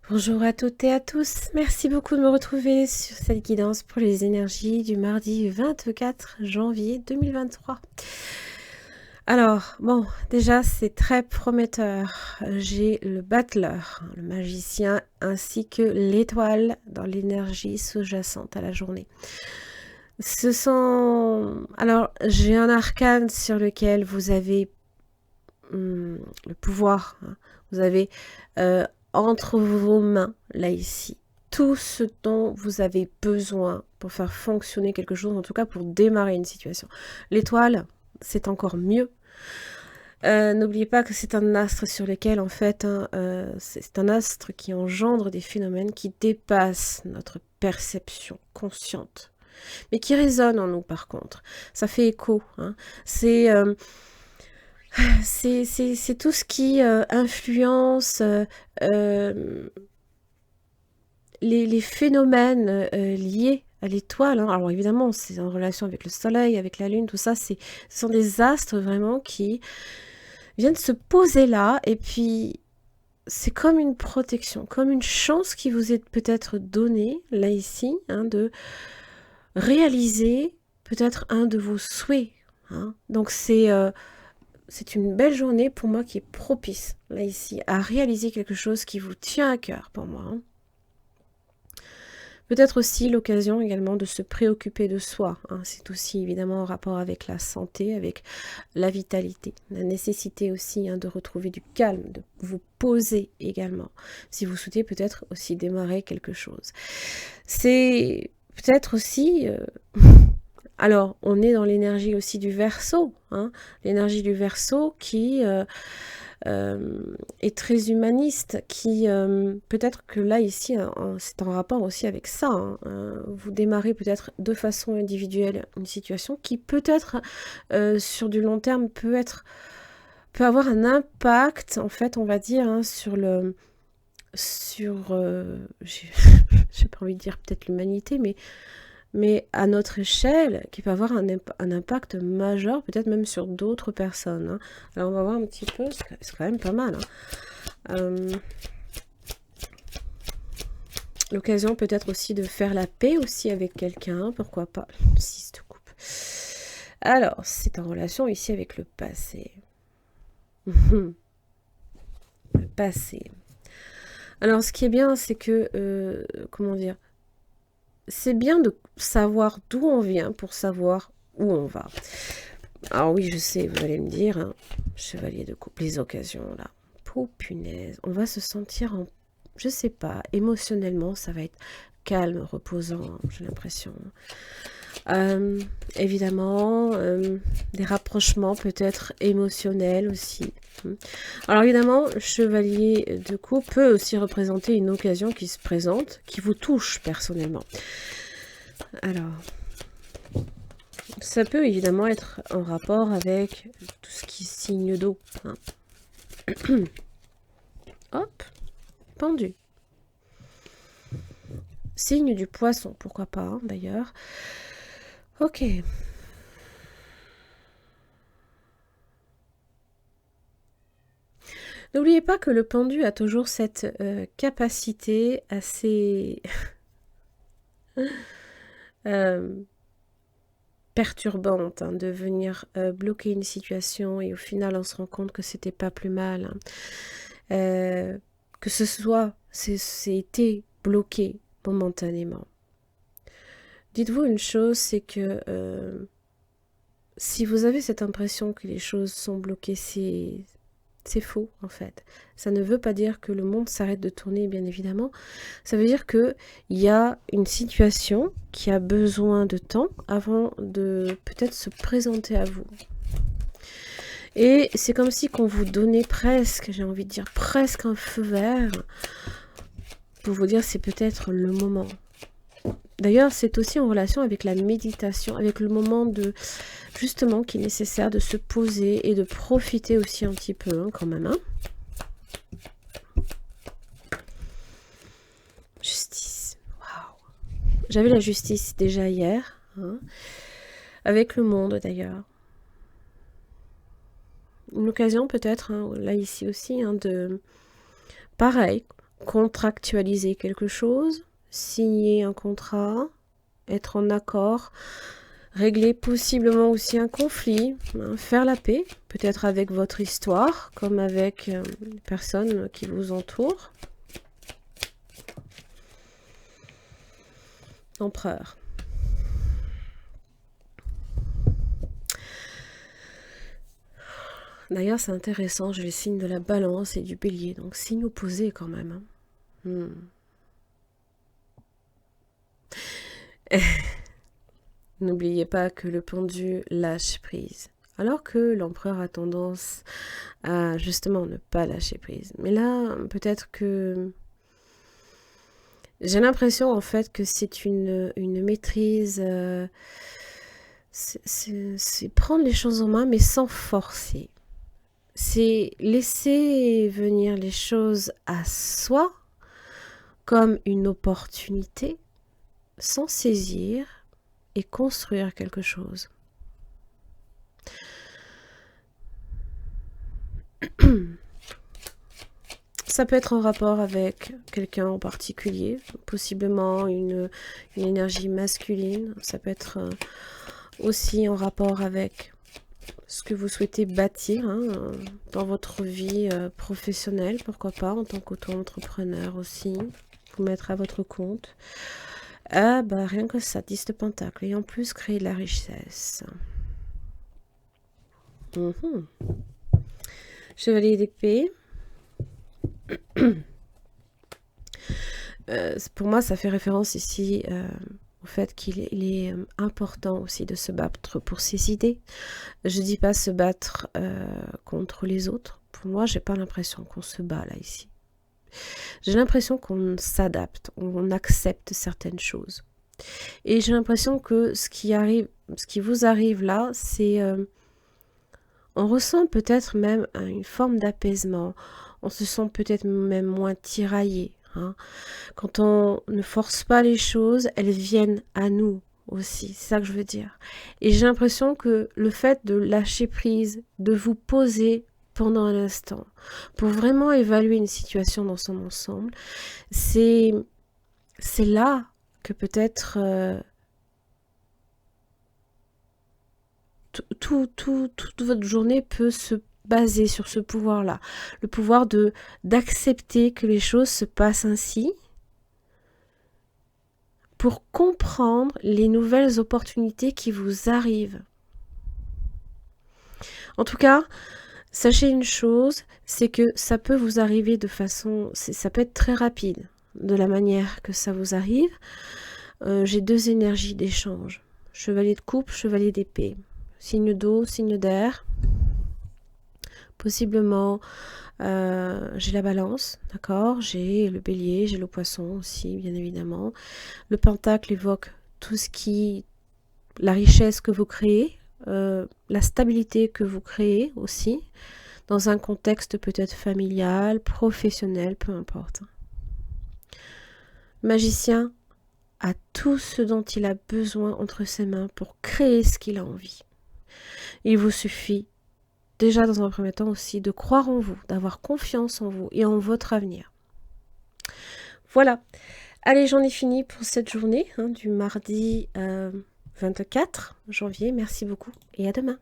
Bonjour à toutes et à tous, merci beaucoup de me retrouver sur cette guidance pour les énergies du mardi 24 janvier 2023. Alors, bon, déjà c'est très prometteur. J'ai le battleur, le magicien, ainsi que l'étoile dans l'énergie sous-jacente à la journée. Ce sont... Alors, j'ai un arcane sur lequel vous avez le pouvoir. Vous avez entre vos mains, là ici, tout ce dont vous avez besoin pour faire fonctionner quelque chose, en tout cas pour démarrer une situation. L'étoile, c'est encore mieux. N'oubliez pas que c'est un astre sur lequel, en fait, c'est un astre qui engendre des phénomènes qui dépassent notre perception consciente, mais qui résonnent en nous, par contre. Ça fait écho. C'est tout ce qui influence les phénomènes liés à l'étoile. Alors évidemment, c'est en relation avec le soleil, avec la lune, tout ça, ce sont des astres vraiment qui viennent se poser là, et puis c'est comme une protection, comme une chance qui vous est peut-être donnée, là ici, de réaliser peut-être un de vos souhaits. Donc c'est une belle journée pour moi qui est propice, là ici, à réaliser quelque chose qui vous tient à cœur pour moi. Peut-être aussi l'occasion également de se préoccuper de soi. C'est aussi évidemment en rapport avec la santé, avec la vitalité, la nécessité aussi de retrouver du calme, de vous poser également, si vous souhaitez peut-être aussi démarrer quelque chose. C'est peut-être aussi... Alors, on est dans l'énergie aussi du Verseau, l'énergie du Verseau qui est très humaniste, qui peut-être que là, ici, c'est en rapport aussi avec ça. Vous démarrez peut-être de façon individuelle une situation qui peut-être, sur du long terme, peut avoir un impact, en fait, on va dire, sur j'ai pas envie de dire peut-être l'humanité, mais à notre échelle, qui peut avoir un impact majeur, peut-être même sur d'autres personnes. Alors on va voir un petit peu, c'est quand même pas mal. L'occasion peut-être aussi de faire la paix aussi avec quelqu'un, pourquoi pas. 6 de coupe. Alors, c'est en relation ici avec le passé. Le passé. Alors ce qui est bien, c'est que, comment dire, c'est bien de savoir d'où on vient pour savoir où on va. Alors oui, je sais, vous allez me dire, chevalier de coupe, les occasions, là. Oh, punaise, on va se sentir je sais pas, émotionnellement, ça va être calme, reposant, j'ai l'impression. Évidemment, des rapprochements peut-être émotionnels aussi. Alors évidemment, chevalier de coupe peut aussi représenter une occasion qui se présente, qui vous touche personnellement. Alors, ça peut évidemment être en rapport avec tout ce qui est signe d'eau. Hop, pendu. Signe du poisson, pourquoi pas d'ailleurs. Ok. N'oubliez pas que le pendu a toujours cette capacité assez perturbante de venir bloquer une situation, et au final on se rend compte que c'était pas plus mal. Que ce soit, c'est été bloqué momentanément. Dites-vous une chose, c'est que si vous avez cette impression que les choses sont bloquées, c'est faux en fait. Ça ne veut pas dire que le monde s'arrête de tourner, bien évidemment. Ça veut dire qu'il y a une situation qui a besoin de temps avant de peut-être se présenter à vous. Et c'est comme si qu'on vous donnait presque, j'ai envie de dire presque un feu vert pour vous dire c'est peut-être le moment. D'ailleurs, c'est aussi en relation avec la méditation, avec le moment de justement qui est nécessaire de se poser et de profiter aussi un petit peu quand même. Justice, waouh. J'avais la justice déjà hier, avec le monde d'ailleurs. Une occasion peut-être, là ici aussi, de pareil, contractualiser quelque chose, signer un contrat, être en accord, régler possiblement aussi un conflit, hein, faire la paix, peut-être avec votre histoire, comme avec les personnes qui vous entourent. Empereur. D'ailleurs, c'est intéressant, j'ai le signe de la balance et du bélier, donc signe opposé quand même. Hein. N'oubliez pas que le pendu lâche prise. Alors que l'empereur a tendance à justement ne pas lâcher prise. Mais là, peut-être que j'ai l'impression en fait que c'est une maîtrise, c'est prendre les choses en main mais sans forcer. C'est laisser venir les choses à soi comme une opportunité, sans saisir et construire quelque chose. Ça peut être en rapport avec quelqu'un en particulier, possiblement une énergie masculine. Ça peut être aussi en rapport avec ce que vous souhaitez bâtir hein, dans votre vie professionnelle, pourquoi pas, en tant qu'auto-entrepreneur aussi, vous mettre à votre compte. Ah bah rien que ça, 10 de pentacle, et en plus créer de la richesse. Chevalier d'épée. Pour moi, ça fait référence ici au fait qu'il est important aussi de se battre pour ses idées. Je dis pas se battre contre les autres. Pour moi, j'ai pas l'impression qu'on se bat là ici. J'ai l'impression qu'on s'adapte, on accepte certaines choses. Et j'ai l'impression que ce qui vous arrive là, c'est on ressent peut-être même une forme d'apaisement. On se sent peut-être même moins tiraillé. Hein. Quand on ne force pas les choses, elles viennent à nous aussi. C'est ça que je veux dire. Et j'ai l'impression que le fait de lâcher prise, de vous poser pendant un instant, pour vraiment évaluer une situation dans son ensemble, c'est là que peut-être toute votre journée peut se baser sur ce pouvoir-là. Le pouvoir d'accepter que les choses se passent ainsi pour comprendre les nouvelles opportunités qui vous arrivent. En tout cas, sachez une chose, c'est que ça peut vous arriver de façon... ça peut être très rapide de la manière que ça vous arrive. J'ai deux énergies d'échange. Chevalier de coupe, chevalier d'épée. Signe d'eau, signe d'air. Possiblement, j'ai la balance, d'accord. J'ai le bélier, j'ai le poisson aussi, bien évidemment. Le pentacle évoque tout ce qui... la richesse que vous créez, la stabilité que vous créez aussi, dans un contexte peut-être familial, professionnel, peu importe. Magicien a tout ce dont il a besoin entre ses mains pour créer ce qu'il a envie. Il vous suffit déjà dans un premier temps aussi de croire en vous, d'avoir confiance en vous et en votre avenir. Voilà. Allez, j'en ai fini pour cette journée du mardi 24 janvier. Merci beaucoup et à demain.